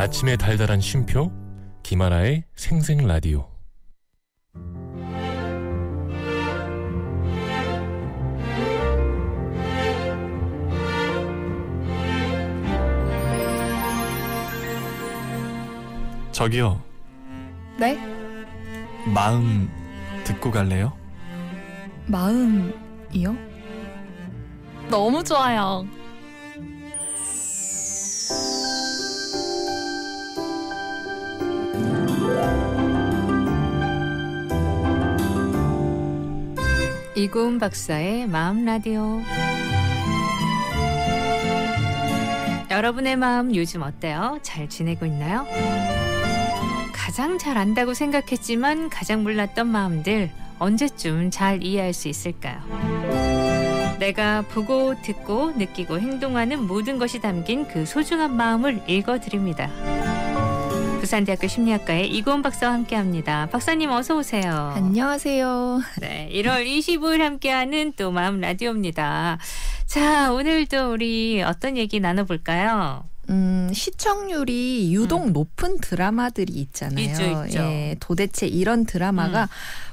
아침의 달달한 쉼표 김하나의 생생라디오. 저기요. 네? 마음 듣고 갈래요? 마음이요? 너무 좋아요. 이고은 박사의 마음 라디오. 여러분의 마음 요즘 어때요? 잘 지내고 있나요? 가장 잘 안다고 생각했지만 가장 몰랐던 마음들 언제쯤 잘 이해할 수 있을까요? 내가 보고 듣고 느끼고 행동하는 모든 것이 담긴 그 소중한 마음을 읽어드립니다. 부산대학교 심리학과의 이고은 박사와 함께합니다. 박사님 어서 오세요. 안녕하세요. 네, 1월 25일 함께하는 또 마음 라디오입니다. 자, 오늘도 우리 어떤 얘기 나눠볼까요? 시청률이 유독 높은 드라마들이 있잖아요. 있죠. 예, 도대체 이런 드라마가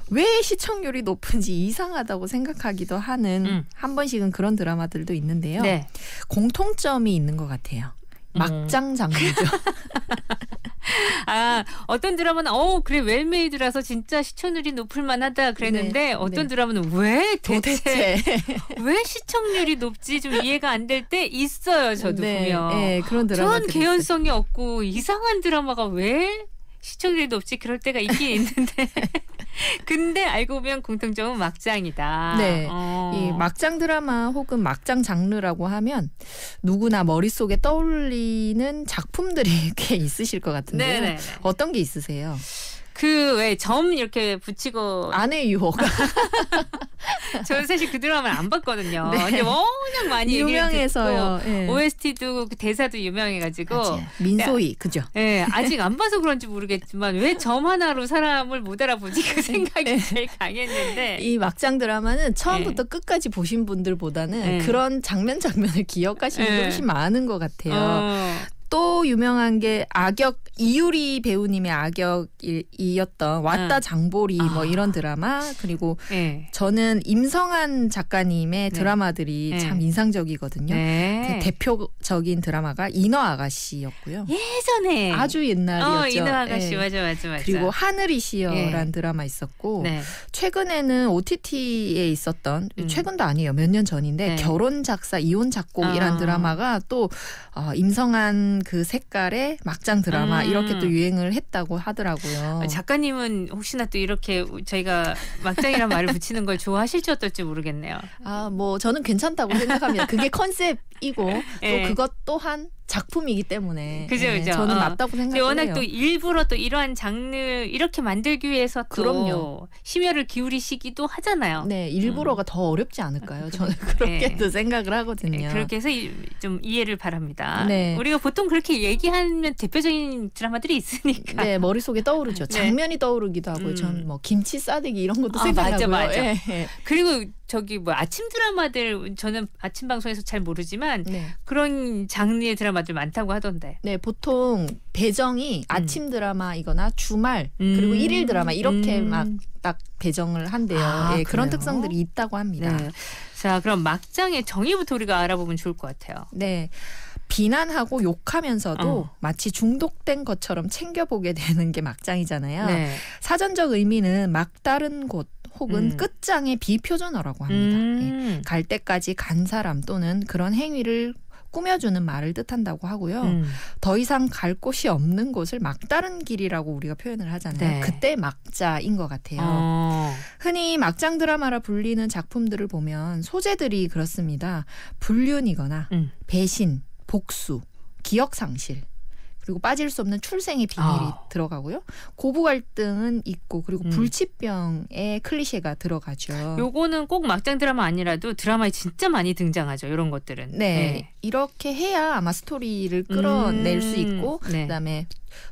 왜 시청률이 높은지 이상하다고 생각하기도 하는 한 번씩은 그런 드라마들도 있는데요. 네. 공통점이 있는 것 같아요. 막장 장르죠. 아, 어떤 드라마는 그래 웰메이드라서 진짜 시청률이 높을 만하다 그랬는데 네, 어떤 네. 드라마는 왜 도대체 왜 시청률이 높지 좀 이해가 안 될 때 있어요. 저도 네, 보면. 네, 그런 드라마들이 전 개연성이 없고 이상한 드라마가 왜 시청률이 높지 그럴 때가 있긴 있는데 근데 알고 보면 공통점은 막장이다. 네, 이 막장 드라마 혹은 막장 장르라고 하면 누구나 머릿속에 떠올리는 작품들이 꽤 있으실 것 같은데요. 네네네. 어떤 게 있으세요? 그 왜 점 이렇게 붙이고 아내의 유혹. 저는 사실 그 드라마를 안 봤거든요. 네. 근데 워낙 많이 유명해서요. 네. OST도 그 대사도 유명해가지고 맞아요. 민소희 그죠? 네, 아직 안 봐서 그런지 모르겠지만 왜 점 하나로 사람을 못 알아보지 그 생각이 제일 강했는데 이 막장 드라마는 처음부터 끝까지 보신 분들보다는 그런 장면을 기억하시는 게 훨씬 많은 것 같아요. 또 유명한 게 악역 이유리 배우님의 악역이었던 왔다 장보리 뭐 이런 드라마 그리고 저는 임성한 작가님의 드라마들이 참 인상적이거든요. 네. 대표적인 드라마가 인어 아가씨였고요. 예전에 아주 옛날이었죠. 인어 아가씨 네. 맞아. 그리고 하늘이시여라는 드라마 있었고 네. 최근에는 OTT에 있었던 최근도 아니에요. 몇 년 전인데 결혼 작사 이혼 작곡이라는 드라마가 또 임성한 그 색깔의 막장 드라마 이렇게 또 유행을 했다고 하더라고요. 작가님은 혹시나 또 이렇게 저희가 막장이란 말을 붙이는 걸 좋아하실지 어떨지 모르겠네요. 뭐 저는 괜찮다고 생각합니다. 그게 컨셉이고 또 그것 또한 작품이기 때문에 그죠. 저는 맞다고 생각해요. 워낙 또 일부러 또 이러한 장르 이렇게 만들기 위해서 또 그럼요. 심혈을 기울이시기도 하잖아요. 네, 일부러가 더 어렵지 않을까요? 저는 그렇게도 생각을 하거든요. 그렇게 해서 좀 이해를 바랍니다. 네. 우리가 보통 그렇게 얘기하면 대표적인 드라마들이 있으니까. 네, 머릿속에 떠오르죠. 장면이 떠오르기도 하고요. 저는 뭐 김치 싸대기 이런 것도 생각나고요. 맞아. 네. 그리고 저기 뭐 아침 드라마들 저는 아침 방송에서 잘 모르지만 그런 장르의 드라마들 많다고 하던데. 네, 보통 배정이 아침 드라마이거나 주말 그리고 일일 드라마 이렇게 막 딱 배정을 한대요. 그런 특성들이 있다고 합니다. 네. 자, 그럼 막장의 정의부터 우리가 알아보면 좋을 것 같아요. 네. 비난하고 욕하면서도 마치 중독된 것처럼 챙겨보게 되는 게 막장이잖아요. 네. 사전적 의미는 막다른 곳 혹은 끝장의 비표준어라고 합니다. 갈 때까지 간 사람 또는 그런 행위를 꾸며주는 말을 뜻한다고 하고요. 더 이상 갈 곳이 없는 곳을 막다른 길이라고 우리가 표현을 하잖아요. 네. 그때 막자인 것 같아요. 흔히 막장 드라마라 불리는 작품들을 보면 소재들이 그렇습니다. 불륜이거나 배신, 복수, 기억상실 그리고 빠질 수 없는 출생의 비밀이 들어가고요. 고부 갈등은 있고 그리고 불치병의 클리셰가 들어가죠. 요거는 꼭 막장 드라마 아니라도 드라마에 진짜 많이 등장하죠. 이런 것들은. 네. 이렇게 해야 아마 스토리를 끌어낼 수 있고 그다음에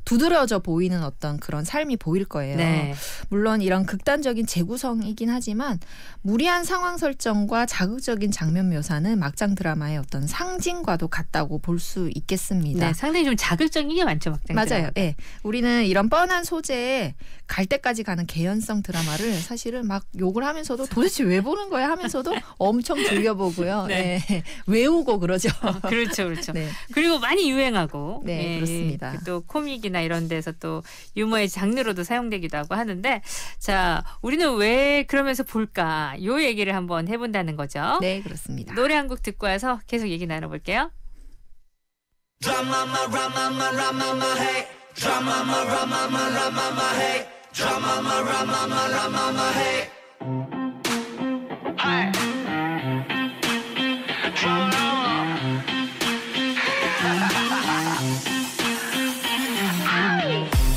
두드러져 보이는 어떤 그런 삶이 보일 거예요. 네. 물론 이런 극단적인 재구성이긴 하지만 무리한 상황 설정과 자극적인 장면 묘사는 막장 드라마의 어떤 상징과도 같다고 볼 수 있겠습니다. 네, 상당히 좀 자극적인 게 많죠, 막장 드라마. 맞아요. 네. 우리는 이런 뻔한 소재에 갈 때까지 가는 개연성 드라마를 사실은 막 욕을 하면서도 도대체 왜 보는 거야 하면서도 엄청 즐겨보고요. 네. 네. 외우고 그러죠. 그렇죠, 그렇죠. 네. 그리고 많이 유행하고, 네, 그렇습니다. 또 코믹이나 이런 데서 또 유머의 장르로도 사용되기도 하고 하는데, 자, 우리는 왜 그러면서 볼까? 요 얘기를 한번 해본다는 거죠. 네, 그렇습니다. 노래 한 곡 듣고 와서 계속 얘기 나눠볼게요.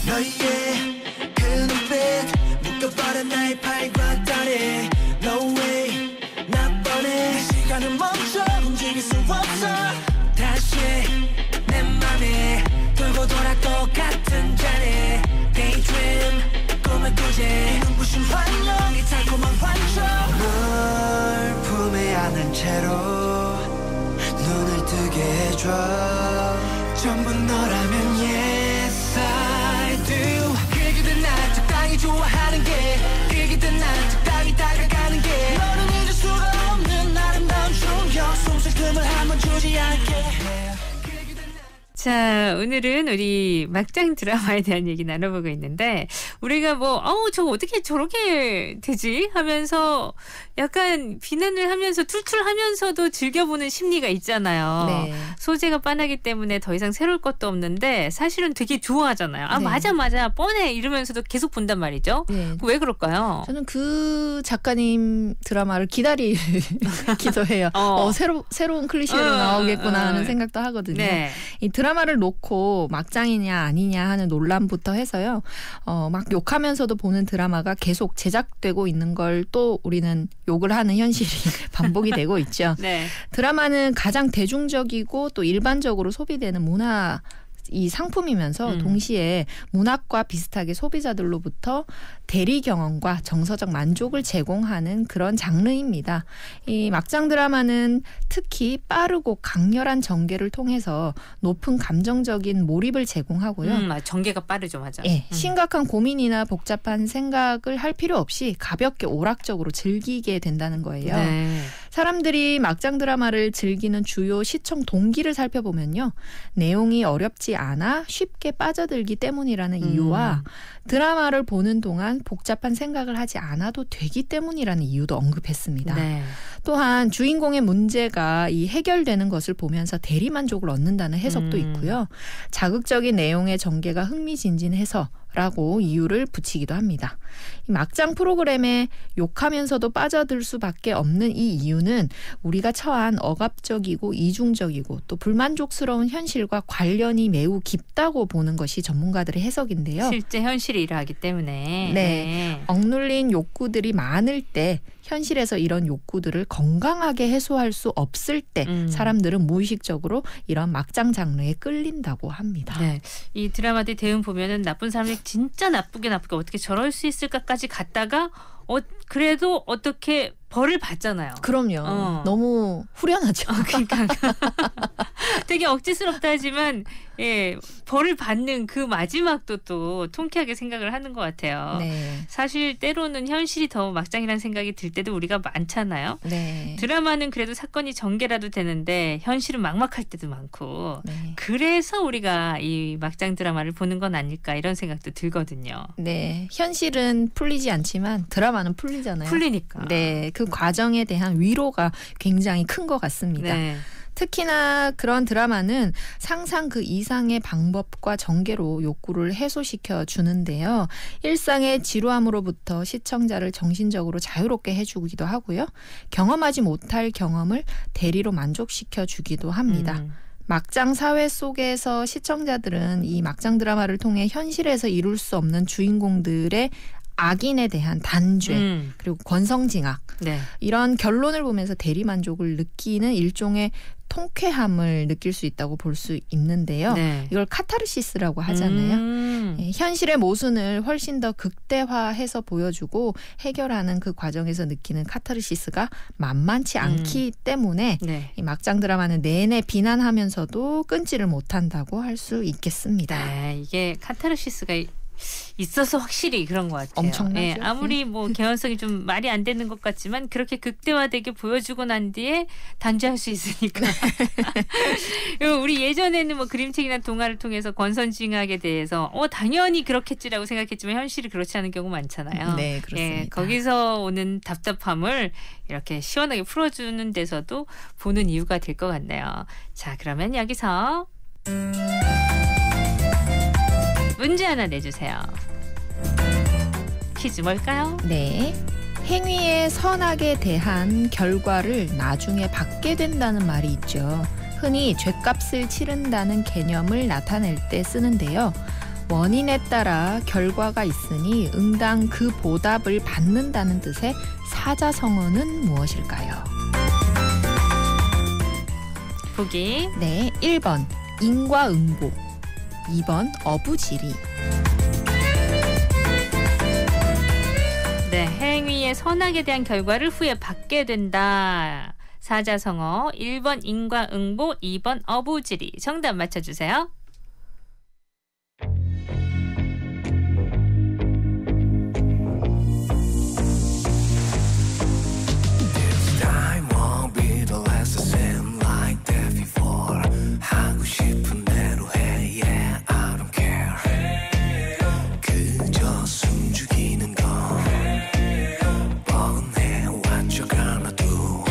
너의 그 눈빛 묶어버린 나의 팔과 다리 No way 나 뻔해 시간은 멈춰 움직일 수 없어 다시 내 맘에 돌고 돌아 똑같은 자리 Daydream 꿈을 꾸지 눈부신 환영 이 달콤한 환청 널 품에 안은 채로 눈을 뜨게 해줘 전부 너라면 yes I do 그게든 날 적당히 좋아하는 게 그게든 날 적당히 다가가는 게 너는 잊을 수가 없는 아름다운 충격 숨쉴 틈을 한번 주지 않게 자, 오늘은 우리 막장 드라마에 대한 얘기 나눠보고 있는데, 우리가 저거 어떻게 저렇게 되지? 하면서 약간 비난을 하면서 툴툴하면서도 즐겨보는 심리가 있잖아요. 네. 소재가 빤하기 때문에 더 이상 새로울 것도 없는데 사실은 되게 좋아하잖아요. 아, 네. 맞아, 뻔해 이러면서도 계속 본단 말이죠. 네. 왜 그럴까요? 저는 그 작가님 드라마를 기다리기도 해요. 새로운 클리셰로 나오겠구나 하는 생각도 하거든요. 네. 이 드라마를 놓고 막장이냐 아니냐 하는 논란부터 해서요. 막 욕하면서도 보는 드라마가 계속 제작되고 있는 걸 또 우리는 욕을 하는 현실이 반복이 되고 있죠. 네. 드라마는 가장 대중적이고 또 일반적으로 소비되는 문화 이 상품이면서 동시에 문학과 비슷하게 소비자들로부터 대리 경험과 정서적 만족을 제공하는 그런 장르입니다. 이 막장 드라마는 특히 빠르고 강렬한 전개를 통해서 높은 감정적인 몰입을 제공하고요. 전개가 빠르죠, 맞아. 예, 심각한 고민이나 복잡한 생각을 할 필요 없이 가볍게 오락적으로 즐기게 된다는 거예요. 네. 사람들이 막장 드라마를 즐기는 주요 시청 동기를 살펴보면요. 내용이 어렵지 않아 쉽게 빠져들기 때문이라는 이유와 드라마를 보는 동안 복잡한 생각을 하지 않아도 되기 때문이라는 이유도 언급했습니다. 네. 또한 주인공의 문제가 이 해결되는 것을 보면서 대리만족을 얻는다는 해석도 있고요. 자극적인 내용의 전개가 흥미진진해서 라고 이유를 붙이기도 합니다. 이 막장 프로그램에 욕하면서도 빠져들 수밖에 없는 이 이유는 우리가 처한 억압적이고 이중적이고 또 불만족스러운 현실과 관련이 매우 깊다고 보는 것이 전문가들의 해석인데요. 실제 현실이 일어나기 때문에. 네. 억눌린 욕구들이 많을 때 현실에서 이런 욕구들을 건강하게 해소할 수 없을 때 사람들은 무의식적으로 이런 막장 장르에 끌린다고 합니다. 네. 이 드라마들 대응 보면은 나쁜 사람이 진짜 나쁘게 어떻게 저럴 수 있을까까지 갔다가 그래도 어떻게 벌을 받잖아요. 그럼요. 너무 후련하죠. 그러니까 되게 억지스럽다 하지만 벌을 받는 그 마지막도 또 통쾌하게 생각을 하는 것 같아요. 네. 사실 때로는 현실이 더 막장이라는 생각이 들 때도 우리가 많잖아요. 네. 드라마는 그래도 사건이 전개라도 되는데 현실은 막막할 때도 많고 네. 그래서 우리가 이 막장 드라마를 보는 건 아닐까 이런 생각도 들거든요. 네. 현실은 풀리지 않지만 드라마는 풀리잖아요. 풀리니까. 네. 그 과정에 대한 위로가 굉장히 큰 것 같습니다. 네. 특히나 그런 드라마는 상상 그 이상의 방법과 전개로 욕구를 해소시켜 주는데요. 일상의 지루함으로부터 시청자를 정신적으로 자유롭게 해주기도 하고요. 경험하지 못할 경험을 대리로 만족시켜 주기도 합니다. 막장 사회 속에서 시청자들은 이 막장 드라마를 통해 현실에서 이룰 수 없는 주인공들의 악인에 대한 단죄 그리고 권성징악 네. 이런 결론을 보면서 대리만족을 느끼는 일종의 통쾌함을 느낄 수 있다고 볼 수 있는데요. 네. 이걸 카타르시스라고 하잖아요. 현실의 모순을 훨씬 더 극대화해서 보여주고 해결하는 그 과정에서 느끼는 카타르시스가 만만치 않기 때문에 네. 이 막장 드라마는 내내 비난하면서도 끊지를 못한다고 할 수 있겠습니다. 네, 이게 카타르시스가 있어서 확실히 그런 것 같아요. 엄청나죠. 예, 아무리 뭐 개연성이 좀 말이 안 되는 것 같지만 그렇게 극대화되게 보여주고 난 뒤에 단죄할 수 있으니까. 우리 예전에는 뭐 그림책이나 동화를 통해서 권선징악에 대해서 당연히 그렇겠지라고 생각했지만 현실이 그렇지 않은 경우 많잖아요. 네, 그렇습니다. 예, 거기서 오는 답답함을 이렇게 시원하게 풀어주는 데서도 보는 이유가 될 것 같네요. 자, 그러면 여기서 문제 하나 내주세요. 퀴즈 뭘까요? 네. 행위의 선악에 대한 결과를 나중에 받게 된다는 말이 있죠. 흔히 죗값을 치른다는 개념을 나타낼 때 쓰는데요. 원인에 따라 결과가 있으니 응당 그 보답을 받는다는 뜻의 사자성어는 무엇일까요? 보기. 네, 1번 인과응보, 2번 어부지리. 네, 행위의 선악에 대한 결과를 후에 받게 된다. 사자성어 1번 인과응보, 2번 어부지리. 정답 맞춰주세요. 하고 싶은 대로 해, yeah, I don't care. 그저 숨죽이는 건 뻔해. What you gonna do?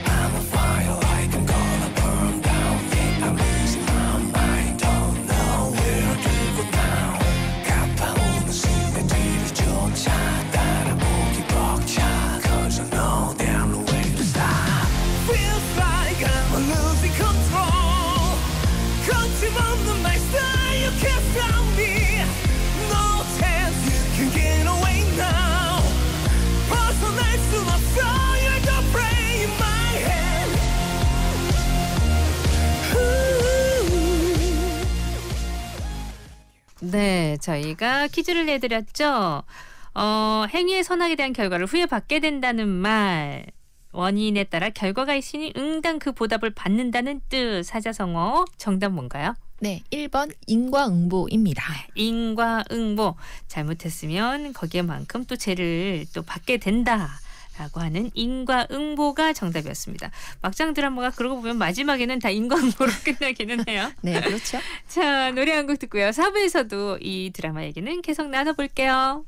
I'm on fire like I'm gonna burn down. Yeah, I'm losing my mind. Don't know where to go now. 가파오는 순간 뒤를 쫓아 따라보기 벅차. Cause I know there's no way to stop. Feels like I'm losing control. 거침없는 말씀, you can't stop me. No chance you can get away now. 벗어날 순 없어. You're the brain in my head. 네, 저희가 퀴즈를 내드렸죠. 행위의 선악에 대한 결과를 후에 받게 된다는 말. 원인에 따라 결과가 있으니 응당 그 보답을 받는다는 뜻. 사자성어 정답 뭔가요? 네, 1번 인과응보입니다. 인과응보. 잘못했으면 거기에만큼 또 죄를 또 받게 된다라고 하는 인과응보가 정답이었습니다. 막장 드라마가 그러고 보면 마지막에는 다 인과응보로 끝나기는 해요. 네, 그렇죠. 자, 노래 한 곡 듣고요. 4부에서도 이 드라마 얘기는 계속 나눠볼게요.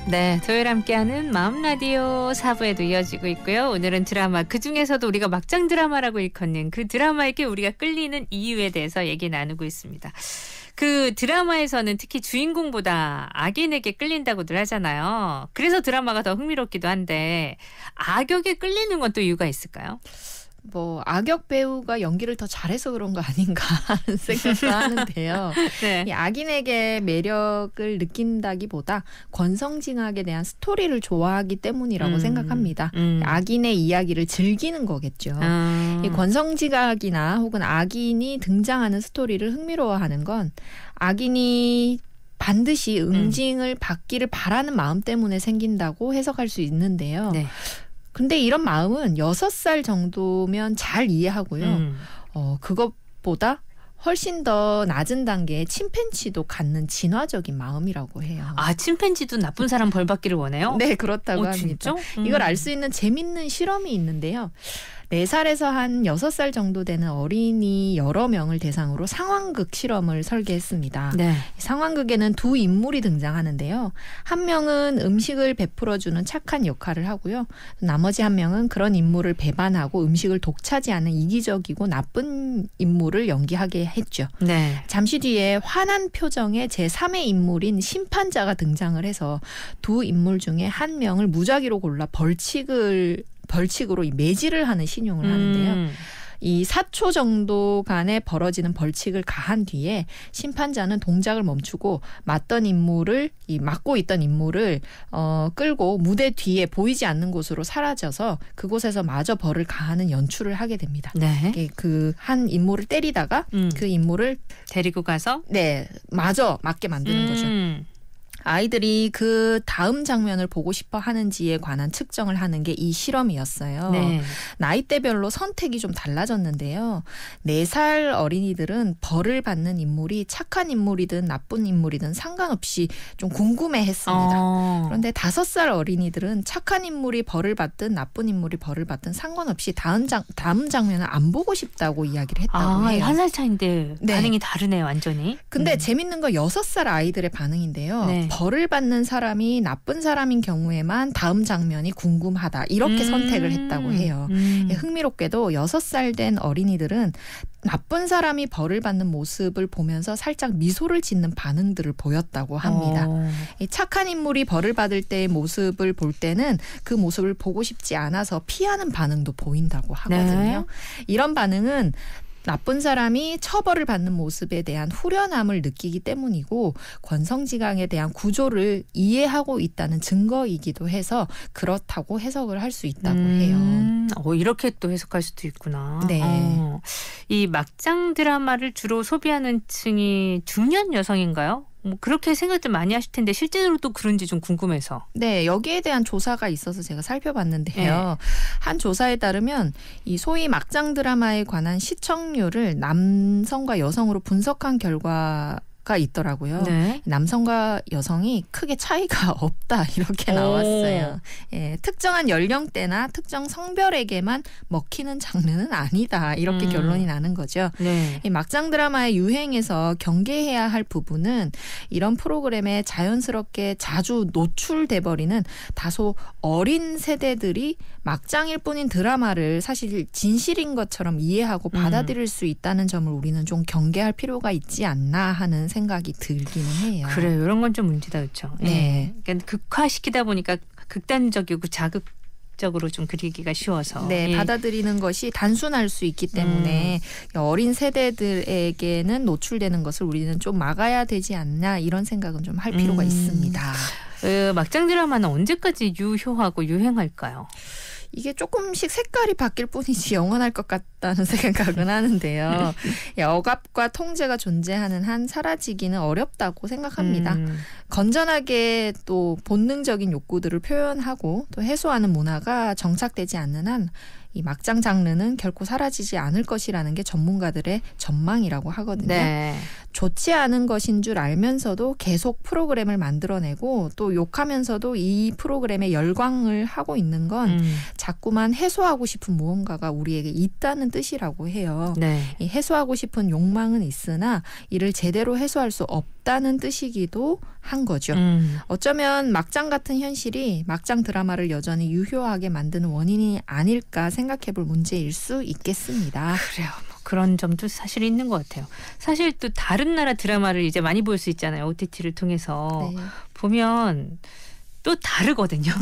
네, 토요일 함께하는 마음라디오 4부에도 이어지고 있고요. 오늘은 드라마, 그중에서도 우리가 막장 드라마라고 일컫는 그 드라마에게 우리가 끌리는 이유에 대해서 얘기 나누고 있습니다. 그 드라마에서는 특히 주인공보다 악인에게 끌린다고들 하잖아요. 그래서 드라마가 더 흥미롭기도 한데 악역에 끌리는 건 또 이유가 있을까요? 뭐 악역 배우가 연기를 더 잘해서 그런 거 아닌가 하는 생각도 하는데요. 네. 이 악인에게 매력을 느낀다기보다 권성징악에 대한 스토리를 좋아하기 때문이라고 생각합니다. 악인의 이야기를 즐기는 거겠죠. 이 권성징악이나 혹은 악인이 등장하는 스토리를 흥미로워하는 건 악인이 반드시 응징을 받기를 바라는 마음 때문에 생긴다고 해석할 수 있는데요. 네. 근데 이런 마음은 6살 정도면 잘 이해하고요. 그것보다 훨씬 더 낮은 단계의 침팬지도 갖는 진화적인 마음이라고 해요. 아, 침팬지도 나쁜 사람 벌 받기를 원해요? 네, 그렇다고 합니다. 진짜? 이걸 알 수 있는 재밌는 실험이 있는데요. 4살에서 한 6살 정도 되는 어린이 여러 명을 대상으로 상황극 실험을 설계했습니다. 네. 상황극에는 두 인물이 등장하는데요. 한 명은 음식을 베풀어주는 착한 역할을 하고요. 나머지 한 명은 그런 인물을 배반하고 음식을 독차지하는 이기적이고 나쁜 인물을 연기하게 했죠. 네. 잠시 뒤에 환한 표정의 제3의 인물인 심판자가 등장을 해서 두 인물 중에 한 명을 무작위로 골라 벌칙으로 이 매질을 하는 신용을 하는데요. 이 4초 정도간에 벌어지는 벌칙을 가한 뒤에 심판자는 동작을 멈추고 맡고 있던 인물을 끌고 무대 뒤에 보이지 않는 곳으로 사라져서 그곳에서 마저 벌을 가하는 연출을 하게 됩니다. 네. 그 한 인물을 때리다가 그 인물을 데리고 가서 마저 맞게 만드는 거죠. 아이들이 그 다음 장면을 보고 싶어 하는지에 관한 측정을 하는 게 이 실험이었어요. 네. 나이대별로 선택이 좀 달라졌는데요. 4살 어린이들은 벌을 받는 인물이 착한 인물이든 나쁜 인물이든 상관없이 좀 궁금해했습니다. 그런데 5살 어린이들은 착한 인물이 벌을 받든 나쁜 인물이 벌을 받든 상관없이 다음 장면을 안 보고 싶다고 이야기를 했다고 해요. 1살 차인데 반응이 다르네요, 완전히. 근데 재밌는 건 6살 아이들의 반응인데요. 네. 벌을 받는 사람이 나쁜 사람인 경우에만 다음 장면이 궁금하다. 이렇게 선택을 했다고 해요. 흥미롭게도 6살 된 어린이들은 나쁜 사람이 벌을 받는 모습을 보면서 살짝 미소를 짓는 반응들을 보였다고 합니다. 이 착한 인물이 벌을 받을 때의 모습을 볼 때는 그 모습을 보고 싶지 않아서 피하는 반응도 보인다고 하거든요. 네. 이런 반응은 나쁜 사람이 처벌을 받는 모습에 대한 후련함을 느끼기 때문이고 권성징악에 대한 구조를 이해하고 있다는 증거이기도 해서 그렇다고 해석을 할 수 있다고 해요. 이렇게 또 해석할 수도 있구나. 네. 이 막장 드라마를 주로 소비하는 층이 중년 여성인가요? 뭐 그렇게 생각들 많이 하실 텐데 실제로도 그런지 좀 궁금해서. 네, 여기에 대한 조사가 있어서 제가 살펴봤는데요. 한 조사에 따르면 이 소위 막장 드라마에 관한 시청률을 남성과 여성으로 분석한 결과가 있더라고요. 네. 남성과 여성이 크게 차이가 없다 이렇게 나왔어요. 특정한 연령대나 특정 성별에게만 먹히는 장르는 아니다 이렇게 결론이 나는 거죠. 네. 이 막장 드라마의 유행에서 경계해야 할 부분은 이런 프로그램에 자연스럽게 자주 노출돼 버리는 다소 어린 세대들이 막장일 뿐인 드라마를 사실 진실인 것처럼 이해하고 받아들일 수 있다는 점을 우리는 좀 경계할 필요가 있지 않나 하는 생각이 들기는 해요. 그래요. 이런 건 좀 문제다, 그렇죠. 네. 그러니까 극화시키다 보니까 극단적이고 자극적으로 좀 그리기가 쉬워서. 네, 받아들이는 것이 단순할 수 있기 때문에 어린 세대들에게는 노출되는 것을 우리는 좀 막아야 되지 않나 이런 생각은 좀 할 필요가 있습니다. 막장 드라마는 언제까지 유효하고 유행할까요? 이게 조금씩 색깔이 바뀔 뿐이지 영원할 것 같다는 생각은 하는데요. 억압과 통제가 존재하는 한 사라지기는 어렵다고 생각합니다. 건전하게 또 본능적인 욕구들을 표현하고 또 해소하는 문화가 정착되지 않는 한 이 막장 장르는 결코 사라지지 않을 것이라는 게 전문가들의 전망이라고 하거든요. 네. 좋지 않은 것인 줄 알면서도 계속 프로그램을 만들어내고 또 욕하면서도 이 프로그램에 열광을 하고 있는 건 자꾸만 해소하고 싶은 무언가가 우리에게 있다는 뜻이라고 해요. 네. 이 해소하고 싶은 욕망은 있으나 이를 제대로 해소할 수 없다는 뜻이기도 한 거죠. 어쩌면 막장 같은 현실이 막장 드라마를 여전히 유효하게 만드는 원인이 아닐까 생각해볼 문제일 수 있겠습니다. 그래요. 뭐 그런 점도 사실 있는 것 같아요. 사실 또 다른 나라 드라마를 이제 많이 볼 수 있잖아요. OTT를 통해서. 네. 보면 또 다르거든요.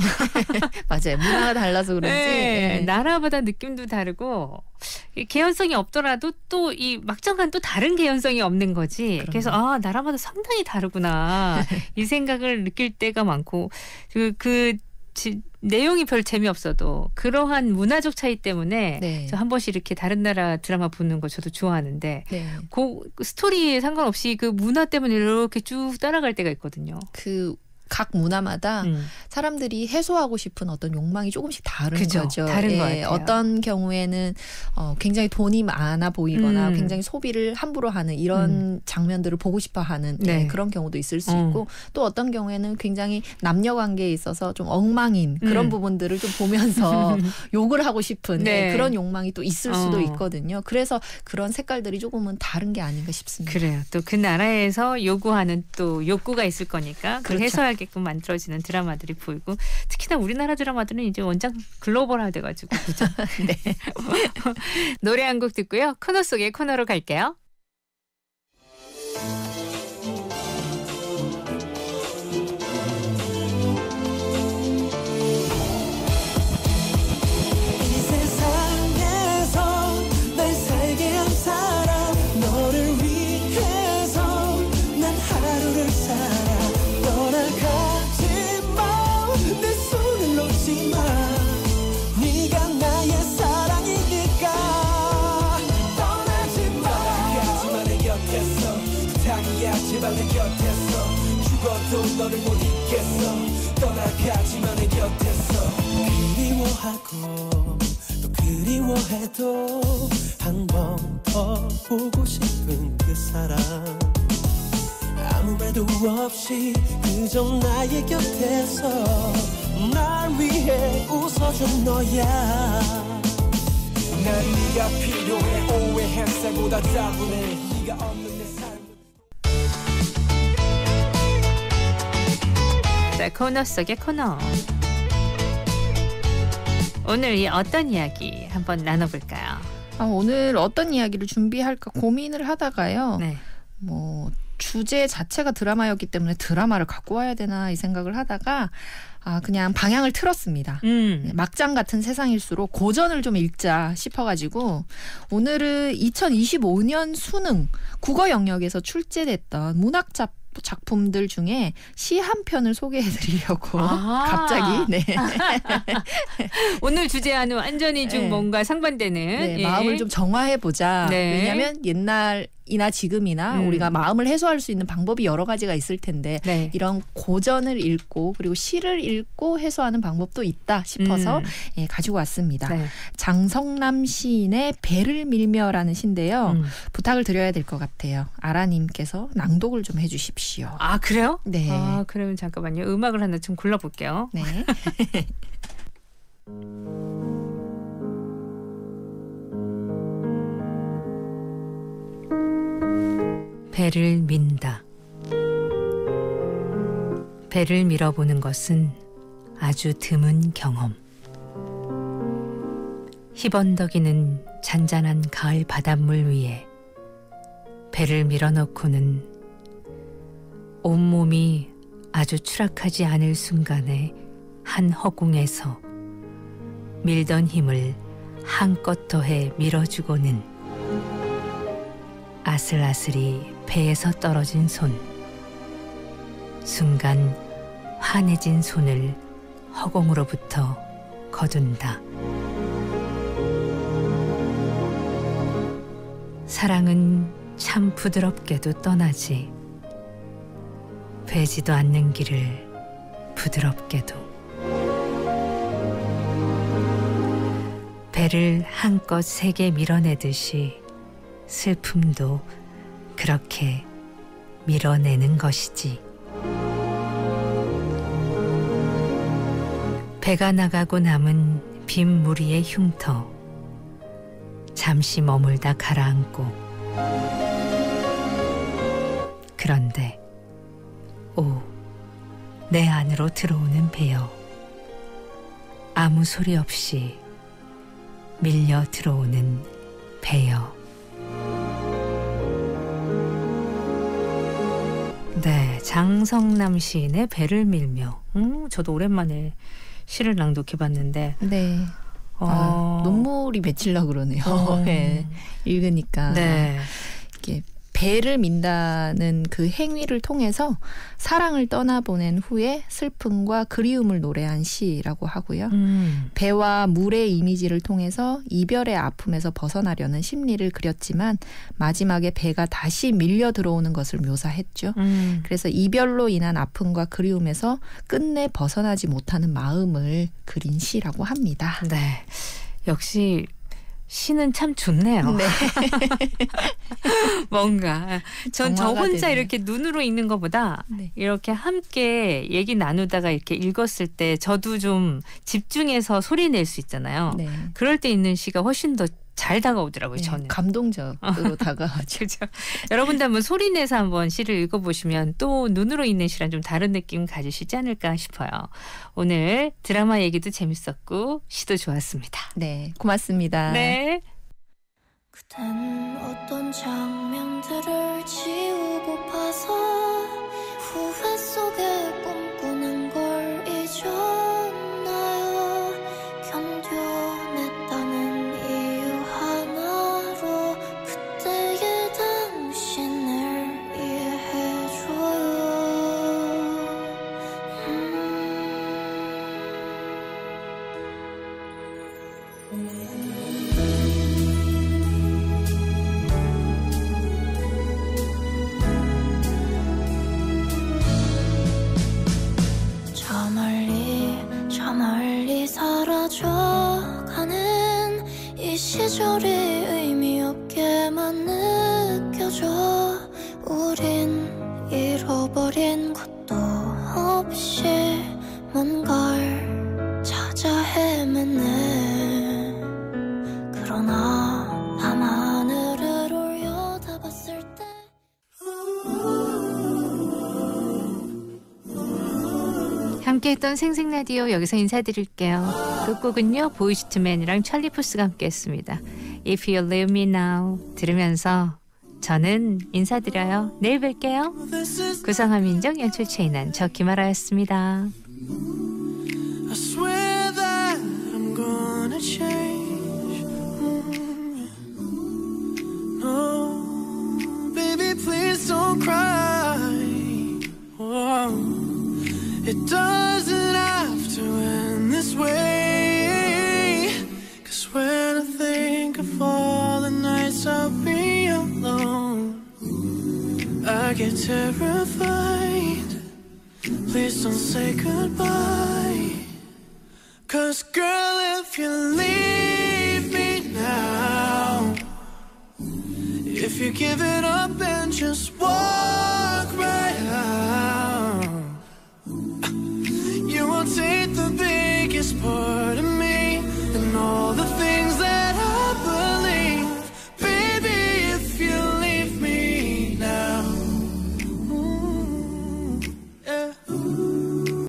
맞아요. 문화가 달라서 그런지 네, 나라마다 느낌도 다르고 개연성이 없더라도 또 이 막장간 또 다른 개연성이 없는 거지. 그래서 나라마다 상당히 다르구나 이 생각을 느낄 때가 많고 내용이 별 재미없어도 그러한 문화적 차이 때문에 네. 저 한 번씩 이렇게 다른 나라 드라마 보는 거 저도 좋아하는데 네. 그 스토리에 상관없이 그 문화 때문에 이렇게 쭉 따라갈 때가 있거든요. 각 문화마다 사람들이 해소하고 싶은 어떤 욕망이 조금씩 다른 그죠? 거죠. 다른 것 같아요. 어떤 경우에는 굉장히 돈이 많아 보이거나 굉장히 소비를 함부로 하는 이런 장면들을 보고 싶어하는 그런 경우도 있을 수 있고 또 어떤 경우에는 굉장히 남녀 관계에 있어서 좀 엉망인 그런 부분들을 좀 보면서 욕을 하고 싶은 그런 욕망이 또 있을 수도 있거든요. 그래서 그런 색깔들이 조금은 다른 게 아닌가 싶습니다. 그래요. 또 그 나라에서 요구하는 또 욕구가 있을 거니까 그걸 그렇죠. 해소하게끔 만들어지는 드라마들이 보이고 특히나 우리나라 드라마들은 이제 원작 글로벌화 돼가지고 그죠? 네. 노래 한 곡 듣고요. 코너 속의 코너로 갈게요. 이 세상에서 날 살게 한 사람 너를 위해서 난 하루를 살아 떠나가지 마 내 손을 놓지 마 네가 나의 사랑이니까 떠나지 마 떠나가지 마 내 곁에서 부탁이야 제발 내 곁에서 죽어도 너를 못 잊겠어 떠나가지 마 내 곁에서 그리워하고 또 그리워해도 한 번 더 보고 싶은 그 사람 아무 말도 없이 그저 나의 곁에서 날 위해 웃어준 너야 난 네가 필요해 오해 햇살보다 따분해 네가 없는 내 삶 자, 코너 속의 코너. 오늘 이 어떤 이야기 한번 나눠볼까요? 오늘 어떤 이야기를 준비할까 고민을 하다가요. 네. 주제 자체가 드라마였기 때문에 드라마를 갖고 와야 되나 이 생각을 하다가 그냥 방향을 틀었습니다. 막장 같은 세상일수록 고전을 좀 읽자 싶어가지고 오늘은 2025년 수능 국어 영역에서 출제됐던 문학 작품들 중에 시 한 편을 소개해드리려고 갑자기 오늘 주제와는 완전히 좀 뭔가 상반되는 마음을 좀 정화해보자. 왜냐하면 옛날이나 지금이나 우리가 마음을 해소할 수 있는 방법이 여러 가지가 있을 텐데 이런 고전을 읽고 그리고 시를 읽고 해소하는 방법도 있다 싶어서 가지고 왔습니다. 장성남 시인의 배를 밀며라는 시인데요. 부탁을 드려야 될 것 같아요. 아라님께서 낭독을 좀 해주십시오. 아 그래요? 네. 그러면 잠깐만요. 음악을 하나 좀 골라볼게요. 네. 배를 민다. 배를 밀어보는 것은 아주 드문 경험. 희번덕이는 잔잔한 가을 바닷물 위에 배를 밀어넣고는 온몸이 아주 추락하지 않을 순간에 한 허공에서 밀던 힘을 한껏 더해 밀어주고는 아슬아슬이 배에서 떨어진 손, 순간 환해진 손을 허공으로부터 거둔다. 사랑은 참 부드럽게도 떠나지, 배지도 않는 길을 부드럽게도. 배를 한껏 세게 밀어내듯이 슬픔도 그렇게 밀어내는 것이지. 배가 나가고 남은 빈 무리의 흉터, 잠시 머물다 가라앉고. 그런데 내 안으로 들어오는 배여, 아무 소리 없이 밀려 들어오는 배여. 네, 장성남 시인의 배를 밀며. 저도 오랜만에 시를 낭독해봤는데. 네. 눈물이 맺히려 그러네요. 네, 읽으니까. 네. 이게 배를 민다는 그 행위를 통해서 사랑을 떠나보낸 후에 슬픔과 그리움을 노래한 시라고 하고요. 배와 물의 이미지를 통해서 이별의 아픔에서 벗어나려는 심리를 그렸지만 마지막에 배가 다시 밀려 들어오는 것을 묘사했죠. 그래서 이별로 인한 아픔과 그리움에서 끝내 벗어나지 못하는 마음을 그린 시라고 합니다. 네. 역시 시는 참 좋네요. 네. 뭔가 전 저 혼자 되네요. 이렇게 눈으로 읽는 것보다 네. 이렇게 함께 얘기 나누다가 이렇게 읽었을 때 저도 좀 집중해서 소리 낼 수 있잖아요. 네. 그럴 때 읽는 시가 훨씬 더 잘 다가오더라고요. 네, 저는. 감동적으로 다가가죠. 그렇죠. 여러분도 한번 소리 내서 한번 시를 읽어보시면 또 눈으로 읽는 시랑 좀 다른 느낌 가지시지 않을까 싶어요. 오늘 드라마 얘기도 재밌었고 시도 좋았습니다. 네, 고맙습니다. 네. 그댄 어떤 장면들을 지우고파서 후회 속에 꿈꾸는 걸 잊었나요? 견뎌냈다는 이유 하나로 그때의 당신을 이해해줘요. 저 멀리 사라져가는 이 시절이 의미 없게만 느껴져. 우린 잃어버린 것도 없이 뭔가를 찾아 헤매네. 그러나 밤하늘을 올려다봤을 때 함께했던 생생라디오 여기서 인사드릴게요. 끝곡은요. 보이즈 투 맨이랑 찰리 푸스가 함께했습니다. If You Leave Me Now 들으면서 저는 인사드려요. 내일 뵐게요. 구성함인정 연출 최인한 저 김아라였습니다. I swear that I'm gonna change. No, baby, please don't cry. Whoa. It doesn't have to end this way. 'Cause when I think of all the nights I'll be alone, I get terrified. Please don't say goodbye. 'Cause girl, if you leave me now, if you give it up and just walk